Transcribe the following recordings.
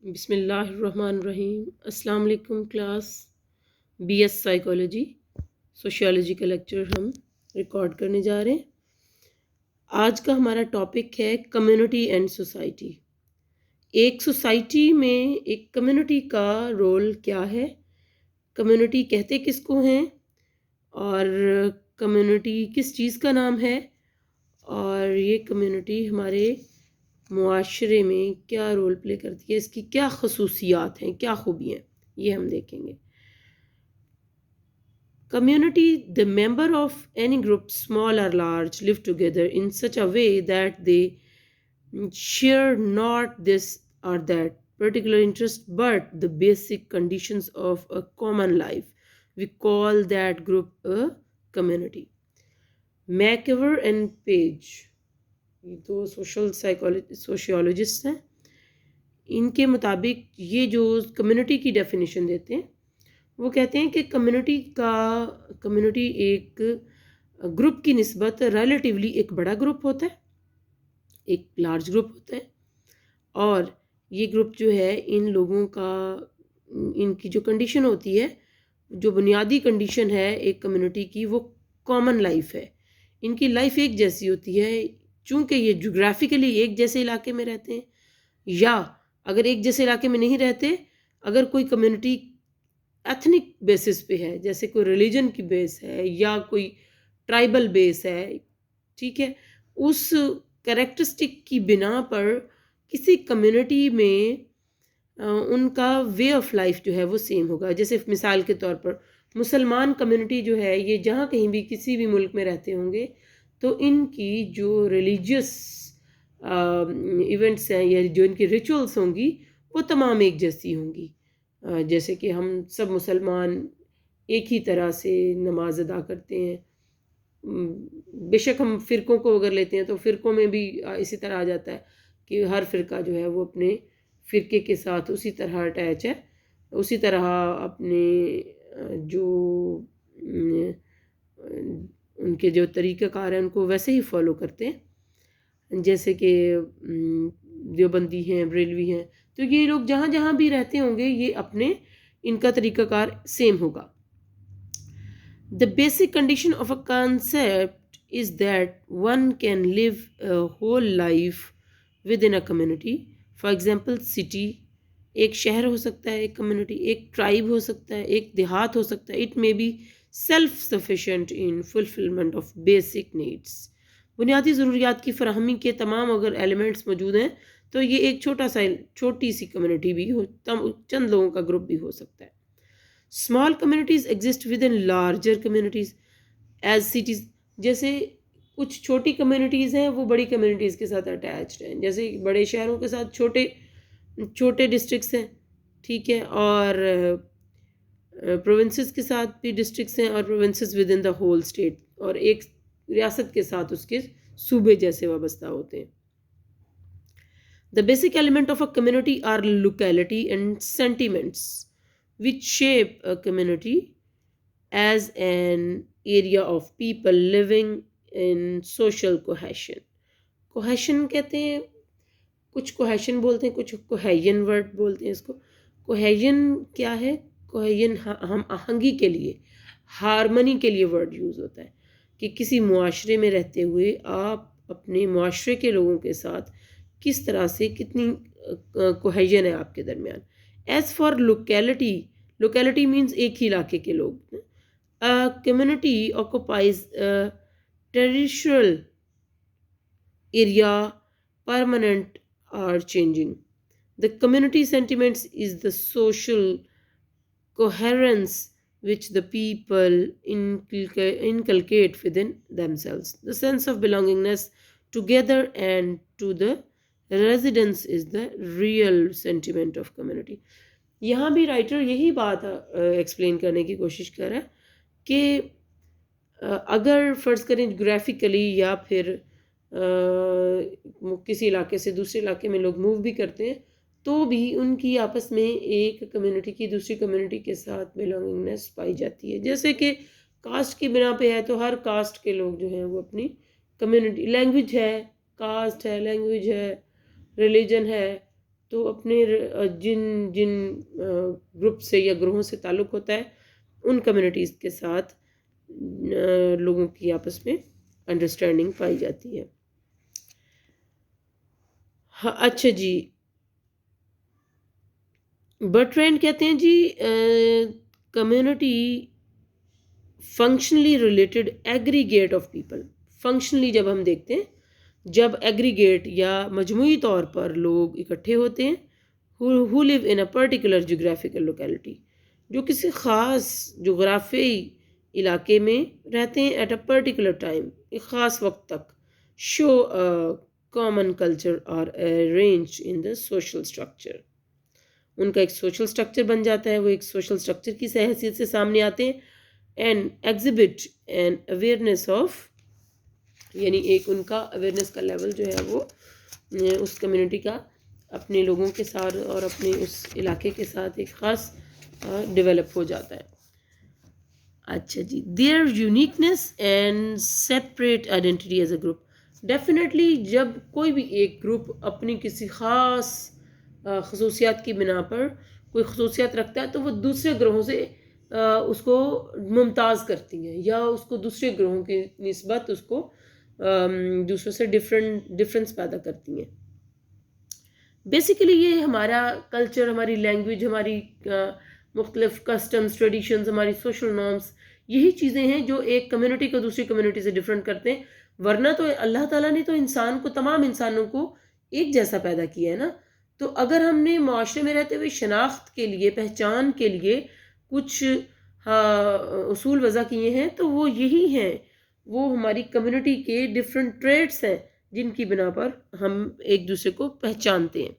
بسم اللہ الرحمن الرحیم۔ السلام علیکم class. B S psychology sociology کا لیکچر ہم ریکارڈ کرنے جا رہے ہیں۔ آج کا ہمارا ٹاپک ہے کمیونٹی اینڈ سوسائٹی۔ ایک سوسائٹی میں ایک کمیونٹی کا رول کیا ہے، کمیونٹی کہتے کس کو ہیں، اور کمیونٹی کس چیز کا نام ہے، اور یہ کمیونٹی ہمارے معاشرے میں کیا رول پلے کرتی ہے، اس کی کیا خصوصیات ہیں، کیا خوبیاں ہیں، یہ ہم دیکھیں گے۔ Community, the member of any group, small or large, live together in such a way that they share not this or that particular interest, but the basic conditions of a common life. We call that group a community. McEver and Page، یہ دو sociologist ہیں، ان کے مطابق یہ جو community کی definition دیتے ہیں وہ کہتے ہیں کہ کمیونٹی ایک گروپ کی نسبت ریلیٹیولی ایک بڑا گروپ ہوتا ہے، ایک لارج گروپ ہوتا ہے، اور یہ گروپ جو ہے ان لوگوں کا، ان کی جو کنڈیشن ہوتی ہے، جو بنیادی کنڈیشن ہے ایک کمیونٹی کی، وہ کامن لائف ہے۔ ان کی لائف ایک جیسی ہوتی ہے، چونکہ یہ جغرافیکلی ایک جیسے علاقے میں رہتے ہیں، یا اگر ایک جیسے علاقے میں نہیں رہتے، اگر کوئی کمیونٹی ایتھنک بیسس پہ ہے، جیسے کوئی ریلیجن کی بیس ہے یا کوئی ٹرائبل بیس ہے، ٹھیک ہے، اس کریکٹرسٹک کی بنا پر کسی کمیونٹی میں ان کا وے آف لائف جو ہے وہ سیم ہوگا۔ جیسے مثال کے طور پر مسلمان کمیونٹی جو ہے، یہ جہاں کہیں بھی کسی بھی ملک میں رہتے ہوں گے تو ان کی جو ریلیجیس ایونٹس ہیں یا جو ان کی ریچولس ہوں گی وہ تمام ایک جیسی ہوں گی۔ جیسے کہ ہم سب مسلمان ایک ہی طرح سے نماز ادا کرتے ہیں، بے شک ہم فرقوں کو اگر لیتے ہیں تو فرقوں میں بھی اسی طرح آ جاتا ہے کہ ہر فرقہ جو ہے وہ اپنے فرقے کے ساتھ اسی طرح اٹیچ ہے، اسی طرح اپنے جو ان کے جو طریقہ کار ہیں ان کو ویسے ہی فالو کرتے ہیں، جیسے کہ دیوبندی ہیں، بریلوی ہیں، تو یہ لوگ جہاں جہاں بھی رہتے ہوں گے یہ اپنے ان کا طریقہ کار سیم ہوگا۔ The basic condition of a concept is that one can live a whole life within a community. For example, city ایک شہر ہو سکتا ہے، ایک کمیونٹی، ایک ٹرائب ہو سکتا ہے، ایک دیہات ہو سکتا ہے۔ It may be self-sufficient in fulfillment of basic needs. بنیادی ضروریات کی فراہمی کے تمام اگر ایلیمنٹس موجود ہیں تو یہ ایک چھوٹی سی کمیونٹی بھی ہو، چند لوگوں کا گروپ بھی ہو سکتا ہے۔ Small communities exist within larger communities as cities. جیسے کچھ چھوٹی کمیونٹیز ہیں وہ بڑی کمیونٹیز کے ساتھ اٹیچڈ ہیں، جیسے بڑے شہروں کے ساتھ چھوٹے ڈسٹرکٹس ہیں، ٹھیک ہے، اور پروونسز کے ساتھ بھی ڈسٹرکٹس ہیں، اور provinces with in the whole state, اور ایک ریاست کے ساتھ اس کے صوبے جیسے وابستہ ہوتے ہیں۔ The basic element of a community are locality and sentiments which shape a community as an area of people living in social cohesion. Cohesion کہتے ہیں، کچھ کوہیشن بولتے ہیں، کچھ کوہیجن ورڈ بولتے ہیں اس کو۔ کوہیجن کیا ہے؟ کوہیجن ہم آہنگی کے لیے، ہارمنی کے لیے ورڈ یوز ہوتا ہے کہ کسی معاشرے میں رہتے ہوئے آپ اپنے معاشرے کے لوگوں کے ساتھ کس طرح سے کتنی کوہیجن ہے آپ کے درمیان۔ ایز فار لوکیلٹی مینز ایک ہی علاقے کے لوگ۔ Community occupies territorial area permanent or changing. The community sentiments is the social coherence which the people inculcate within themselves. The sense of belongingness together and to the residence is the real sentiment of community. یہاں بھی writer یہی بات explain کرنے کی کوشش کر رہا ہے کہ اگر فرض کریں جغرافیکلی یا پھر کسی علاقے سے دوسرے علاقے میں لوگ موو بھی کرتے ہیں تو بھی ان کی آپس میں ایک کمیونٹی کی دوسری کمیونٹی کے ساتھ بلانگنگنیس پائی جاتی ہے۔ جیسے کہ کاسٹ کی بنا پہ ہے تو ہر کاسٹ کے لوگ جو ہیں وہ اپنی کمیونٹی، لینگویج ہے، کاسٹ ہے، لینگویج ہے، ریلیجن ہے، تو اپنے جن جن گروپ سے یا گروہوں سے تعلق ہوتا ہے ان کمیونٹیز کے ساتھ لوگوں کی آپس میں انڈرسٹینڈنگ پائی جاتی ہے. ہاں اچھا جی، برٹرینڈ کہتے ہیں جی community functionally related aggregate of people. Functionally جب ہم دیکھتے ہیں، جب ایگریگیٹ یا مجموعی طور پر لوگ اکٹھے ہوتے ہیں who live in a particular geographical locality، جو کسی خاص جغرافیائی علاقے میں رہتے ہیں at a particular time، ایک خاص وقت تک. show a common culture or arrange in the social structure، ان کا ایک سوشل سٹرکچر بن جاتا ہے، وہ ایک سوشل سٹرکچر کی حیثیت سے سامنے آتے ہیں. And exhibit an awareness of, یعنی ایک ان کا اویئرنیس کا لیول جو ہے وہ اس کمیونٹی کا اپنے لوگوں کے ساتھ اور اپنے اس علاقے کے ساتھ ایک خاص ڈیولپ ہو جاتا ہے. اچھا جی، their uniqueness and separate identity as a group. Definitely جب کوئی بھی ایک گروپ اپنی کسی خاص خصوصیات کی بنا پر کوئی خصوصیات رکھتا ہے تو وہ دوسرے گروہوں سے اس کو ممتاز کرتی ہیں، یا اس کو دوسرے گروہوں کی نسبت اس کو دوسروں سے ڈفرینس پیدا کرتی ہیں. بیسیکلی یہ ہمارا کلچر، ہماری لینگویج، ہماری مختلف کسٹمز، ٹریڈیشنز، ہماری سوشل نارمس، یہی چیزیں ہیں جو ایک کمیونٹی کو دوسری کمیونٹی سے ڈفرینٹ کرتے ہیں. ورنہ تو اللہ تعالیٰ نے تو انسان کو، تمام انسانوں کو ایک جیسا پیدا کیا ہے نا. تو اگر ہم نے معاشرے میں رہتے ہوئے شناخت کے لیے، پہچان کے لیے کچھ اصول وضع کیے ہیں تو وہ یہی ہیں، وہ ہماری کمیونٹی کے ڈفرینٹ ٹریٹس ہیں جن کی بنا پر ہم ایک دوسرے کو پہچانتے ہیں.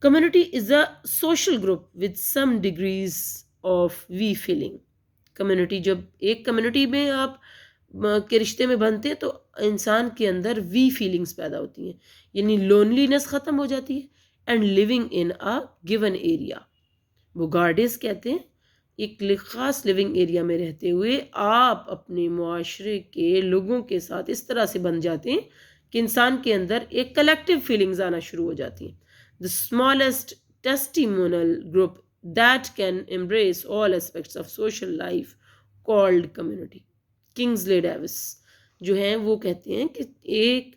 Community is a social group with some degrees of we feeling. Community, جب ایک کمیونٹی میں آپ کے رشتے میں بنتے ہیں تو انسان کے اندر وی فیلنگز پیدا ہوتی ہیں، یعنی لونلینس ختم ہو جاتی ہے. And living in a given area, وہ گارڈیز کہتے ہیں، ایک خاص لیونگ ایریا میں رہتے ہوئے آپ اپنے معاشرے کے لوگوں کے ساتھ اس طرح سے بن جاتے ہیں کہ انسان کے اندر ایک کلیکٹیو فیلنگز آنا شروع ہو جاتی ہیں. The smallest testimonial group that can embrace all aspects of social life called community. Kingsley Davis جو ہیں وہ کہتے ہیں کہ ایک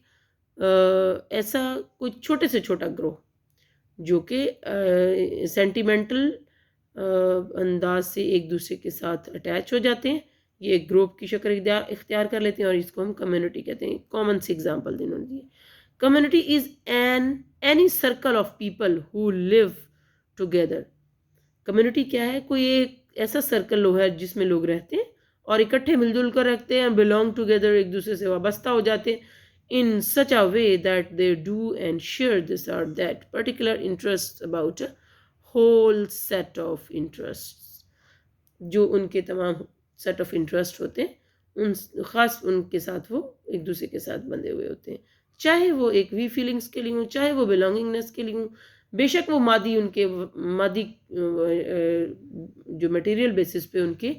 ایسا کوئی چھوٹے سے چھوٹا گروہ جو کہ سینٹیمنٹل انداز سے ایک دوسرے کے ساتھ اٹیچ ہو جاتے ہیں، یہ ایک گروپ کی شکل اختیار کر لیتے ہیں اور اس کو ہم کمیونٹی کہتے ہیں. کامن سی ایگزامپل انہوں نے دی. Community is any circle of people who live together. Community کیا ہے؟ کوئی ایک ایسا سرکل ہے جس میں لوگ رہتے ہیں اور اکٹھے مل جل کر رکھتے ہیں، belong together، ایک دوسرے سے وابستہ ہو جاتے ہیں. in such a way that they do and share this or that particular interests about a whole set of interests. جو ان کے تمام set of interest ہوتے ہیں، ان خاص ان کے ساتھ وہ ایک دوسرے کے ساتھ بندھے ہوئے ہوتے ہیں، چاہے وہ ایک وی فیلنگس کے لیے ہوں، چاہے وہ بلانگنگنیس کے لیے ہوں. بے شک وہ مادی، ان کے مادی جو مٹیریل بیسس پہ ان کے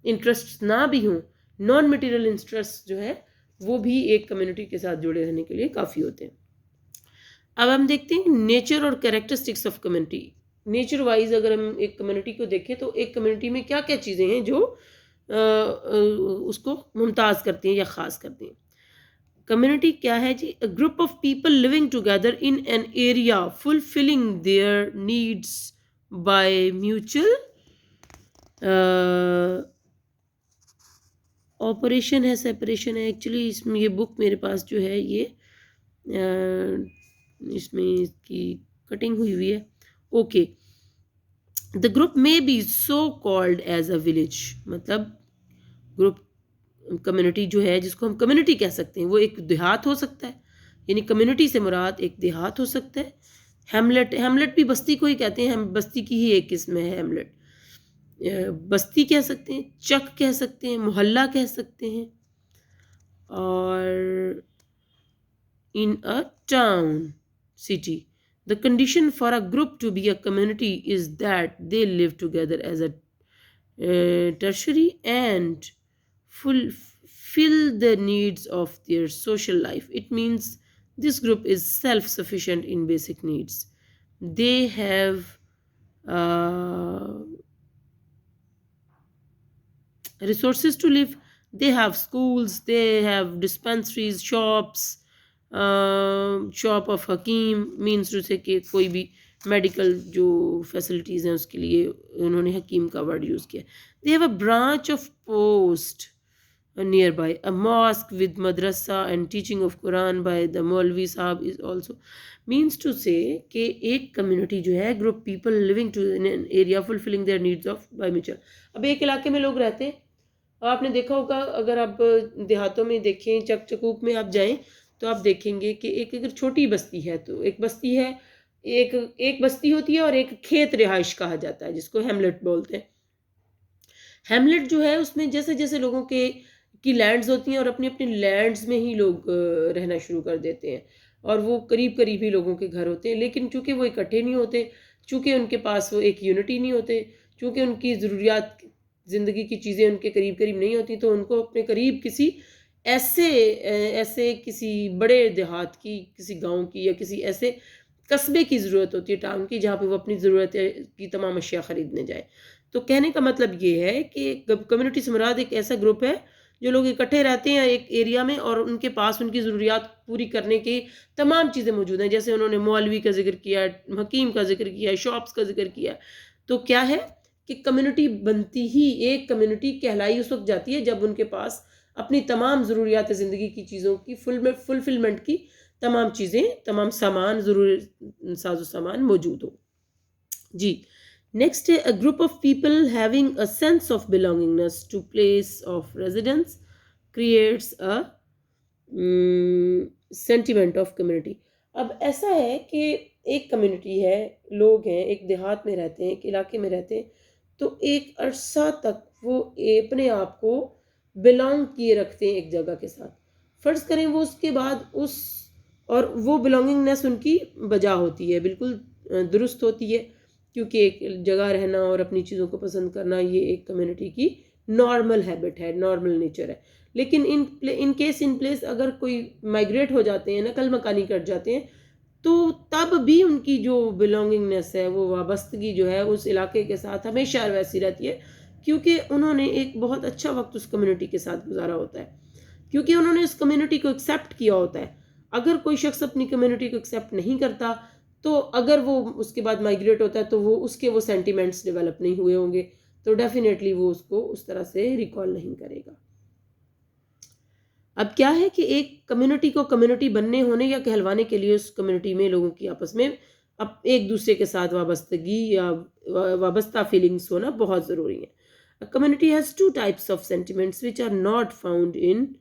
انٹرسٹ نہ بھی ہوں، نان مٹیریل انٹرسٹ جو ہے وہ بھی ایک کمیونٹی کے ساتھ جڑے رہنے کے لیے کافی ہوتے ہیں. اب ہم دیکھتے ہیں نیچر اور characteristics of community. Nature wise اگر ہم ایک کمیونٹی کو دیکھیں تو ایک کمیونٹی میں کیا کیا چیزیں ہیں جو اس کو ممتاز کرتی ہیں یا خاص کرتی ہیں. کمیونٹی کیا ہے جی؟ A group of people living together in an area fulfilling their needs by mutual operation ہے، سیپریشن ہے. ایکچولی اس میں یہ بک میرے پاس جو ہے یہ اس میں اس کی کٹنگ ہوئی ہے. اوکے، دا گروپ میں be so called as a village. مطلب گروپ کمیونٹی جو ہے جس کو ہم کمیونٹی کہہ سکتے ہیں وہ ایک دیہات ہو سکتا ہے، یعنی کمیونٹی سے مراد ایک دیہات ہو سکتا ہے. ہیملٹ بھی بستی کو ہی کہتے ہیں، ہم بستی کی ہی ایک قسم ہے ہیملٹ. بستی کہہ سکتے ہیں، چک کہہ سکتے ہیں، محلہ کہہ سکتے ہیں. اور in a town, city, the condition for a group to be a community is that they live together as a tertiary and fulfill the needs of their social life. It means this group is self-sufficient in basic needs. they have uh, resources to live. They have schools, they have dispensaries, shops, shop of hakim means to say کہ کوئی بھی medical جو facilities ہیں اس کے لیے انہوں نے حکیم کا ورڈ یوز کیا. they have a branch of post nearby. A mosque with madrasa and teaching of Quran by the Maulvi Sahab is also means to say کہ ایک کمیونٹی جو ہے group people living to in an area fulfilling their needs of by mutual. اب ایک علاقے میں لوگ رہتے ہیں. آپ نے دیکھا ہوگا اگر آپ دیہاتوں میں دیکھیں چک چکوک میں آپ جائیں تو آپ دیکھیں گے کہ ایک اگر چھوٹی بستی ہے تو ایک بستی ہے ایک بستی ہوتی ہے اور ایک کھیت رہائش کہا جاتا ہے جس کو ہیملٹ بولتے ہیں. ہیملٹ جو ہے اس میں جیسے جیسے لوگوں کی لینڈز ہوتی ہیں اور اپنی اپنی لینڈز میں ہی لوگ رہنا شروع کر دیتے ہیں اور وہ قریب قریب ہی لوگوں کے گھر ہوتے ہیں لیکن چونکہ وہ اکٹھے نہیں ہوتے, چونکہ ان کے پاس وہ ایک یونٹی نہیں ہوتے, چونکہ ان کی ضروریات زندگی کی چیزیں ان کے قریب قریب نہیں ہوتی تو ان کو اپنے قریب کسی ایسے کسی بڑے دیہات کی کسی گاؤں کی یا کسی ایسے قصبے کی ضرورت ہوتی ہے ٹاؤن کی جہاں پہ وہ اپنی ضرورتیں کی تمام اشیاء خریدنے جائے. تو کہنے کا مطلب یہ ہے کہ کمیونٹی سے مراد ایک ایسا گروپ ہے جو لوگ اکٹھے رہتے ہیں ایک ایریا میں اور ان کے پاس ان کی ضروریات پوری کرنے کی تمام چیزیں موجود ہیں. جیسے انہوں نے مولوی کا ذکر کیا, حکیم کا ذکر کیا, شاپس کا ذکر کیا. تو کیا ہے کہ کمیونٹی بنتی ہی ایک کمیونٹی کہلائی اس وقت جاتی ہے جب ان کے پاس اپنی تمام ضروریات زندگی کی چیزوں کی فلفلمنٹ کی تمام چیزیں تمام سامان ضروری ساز و سامان موجود ہو. جی نیکسٹ ہے a group of people having a sense of belongingness to place of residence creates a sentiment of community. اب ایسا ہے کہ ایک کمیونٹی ہے, لوگ ہیں, ایک دیہات میں رہتے ہیں, ایک علاقے میں رہتے ہیں, تو ایک عرصہ تک وہ اپنے آپ کو بلانگ کیے رکھتے ہیں ایک جگہ کے ساتھ. فرض کریں وہ اس کے بعد اور وہ بلانگنگنیس ان کی بجا ہوتی ہے, بالکل درست ہوتی ہے, کیونکہ ایک جگہ رہنا اور اپنی چیزوں کو پسند کرنا یہ ایک کمیونٹی کی نارمل ہیبٹ ہے, نارمل نیچر ہے. لیکن ان کیس ان پلیس اگر کوئی مائگریٹ ہو جاتے ہیں, نقل مکانی کر جاتے ہیں, تو تب بھی ان کی جو بلانگنگنیس ہے, وہ وابستگی جو ہے اس علاقے کے ساتھ ہمیشہ ویسی رہتی ہے, کیونکہ انہوں نے ایک بہت اچھا وقت اس کمیونٹی کے ساتھ گزارا ہوتا ہے, کیونکہ انہوں نے اس کمیونٹی کو ایکسیپٹ کیا ہوتا ہے. اگر کوئی شخص اپنی کمیونٹی کو ایکسیپٹ نہیں کرتا تو اگر وہ اس کے بعد مائگریٹ ہوتا ہے تو وہ سینٹیمنٹس ڈیولپ نہیں ہوئے ہوں گے, تو ڈیفینیٹلی وہ اس کو اس طرح سے ریکال نہیں کرے گا. اب کیا ہے کہ ایک کمیونٹی کو کمیونٹی بننے ہونے یا کہلوانے کے لیے اس کمیونٹی میں لوگوں کی آپس میں ایک دوسرے کے ساتھ وابستگی یا وابستہ فیلنگز ہونا بہت ضروری ہے. A community has two types of sentiments which are not found in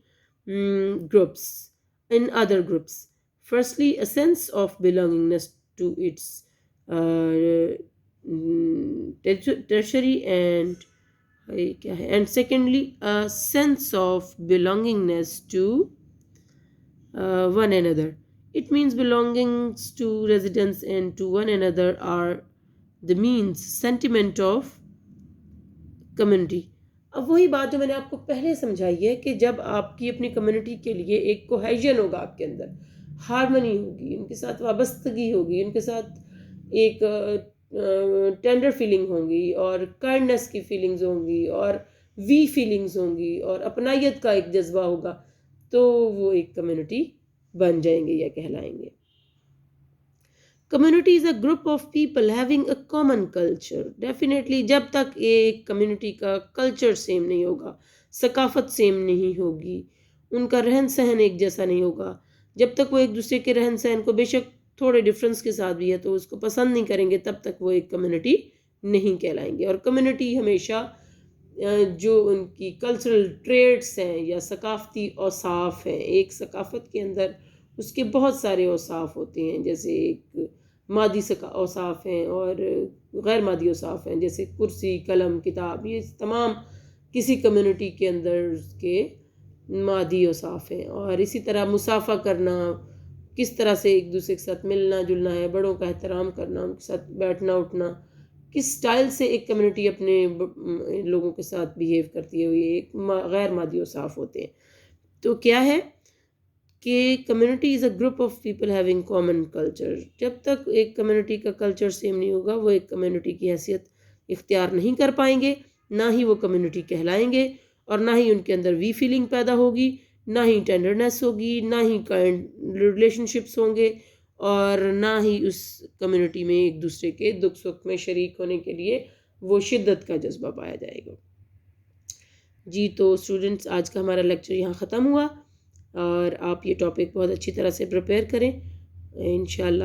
other groups. Firstly, a sense of belongingness to its tertiary and secondly a sense of belongingness to one another. It means belongings to residents and to one another are the means sentiment of community. اب وہی بات جو میں نے آپ کو پہلے سمجھائی ہے کہ جب آپ کی اپنی کمیونٹی کے لیے ایک کوہیژن ہوگا, آپ کے اندر ہارمنی ہوگی, ان کے ساتھ وابستگی ہوگی, ان کے ساتھ ایک ٹینڈر فیلنگ ہوں گی اور کائنڈنس کی فیلنگز ہوں گی اور وی فیلنگز ہوں گی اور اپنائیت کا ایک جذبہ ہوگا, تو وہ ایک کمیونٹی بن جائیں گے یا کہلائیں گے. Community is a group of people having a common culture. Definitely جب تک ایک کمیونٹی کا کلچر سیم نہیں ہوگا, ثقافت سیم نہیں ہوگی, ان کا رہن سہن ایک جیسا نہیں ہوگا, جب تک وہ ایک دوسرے کے رہن سہن کو بے شک تھوڑے ڈفرینس کے ساتھ بھی ہے تو اس کو پسند نہیں کریں گے, تب تک وہ ایک کمیونٹی نہیں کہلائیں گے. اور کمیونٹی ہمیشہ جو ان کی کلچرل ٹریٹس ہیں یا ثقافتی اوصاف ہیں, ایک ثقافت کے اندر اس کے بہت سارے اوصاف ہوتے ہیں, جیسے ایک مادی اوصاف ہیں اور غیر مادی اوصاف ہیں, جیسے کرسی, قلم, کتاب, یہ تمام کسی کمیونٹی کے اندر اس کے مادی اوصاف ہیں. اور اسی طرح مسافہ کرنا, کس طرح سے ایک دوسرے کے ساتھ ملنا جلنا ہے, بڑوں کا احترام کرنا, ان کے ساتھ بیٹھنا اٹھنا, کس سٹائل سے ایک کمیونٹی اپنے لوگوں کے ساتھ بیہیو کرتی ہے, یہ ایک غیر مادی اوصاف ہوتے ہیں. تو کیا ہے کہ community is a group of people having common culture. جب تک ایک کمیونٹی کا کلچر سیم نہیں ہوگا وہ ایک کمیونٹی کی حیثیت اختیار نہیں کر پائیں گے، نہ ہی وہ کمیونٹی کہلائیں گے، اور نہ ہی ان کے اندر وی فیلنگ پیدا ہوگی، نہ ہی ٹینڈرنیس ہوگی، نہ ہی کائنڈ ریلیشن شپس ہوں گے، اور نہ ہی اس کمیونٹی میں ایک دوسرے کے دکھ سکھ میں شریک ہونے کے لیے وہ شدت کا جذبہ پایا جائے گا. جی تو اسٹوڈنٹس، آج کا ہمارا لیکچر یہاں ختم ہوا، اور آپ یہ ٹاپک بہت اچھی طرح سے پریپیئر کریں. انشاءاللہ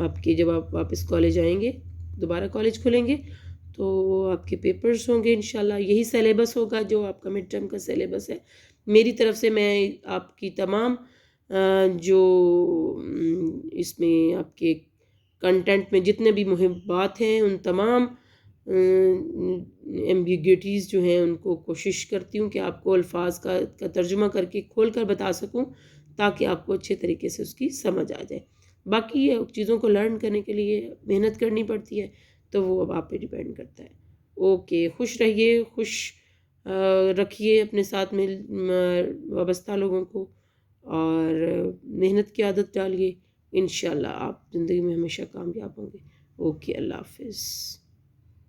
آپ کے جب آپ واپس کالج آئیں گے، دوبارہ کالج کھلیں گے، تو آپ کے پیپرز ہوں گے انشاءاللہ. یہی سلیبس ہوگا جو آپ کا مڈ ٹرم کا سلیبس ہے. میری طرف سے میں آپ کی تمام جو اس میں آپ کے کنٹینٹ میں جتنے بھی مہم بات ہیں، ان تمام ایمبیگوٹیز جو ہیں ان کو کوشش کرتی ہوں کہ آپ کو الفاظ کا ترجمہ کر کے کھول کر بتا سکوں، تاکہ آپ کو اچھے طریقے سے اس کی سمجھ آ جائے. باقی یہ چیزوں کو لرن کرنے کے لیے محنت کرنی پڑتی ہے، تو وہ اب آپ پہ ڈیپینڈ کرتا ہے. اوکے، خوش رہیے، خوش رکھیے اپنے ساتھ میں وابستہ لوگوں کو، اور محنت کی عادت ڈالیے. انشاءاللہ آپ زندگی میں ہمیشہ کامیاب ہوں گے. اوکے، اللہ حافظ.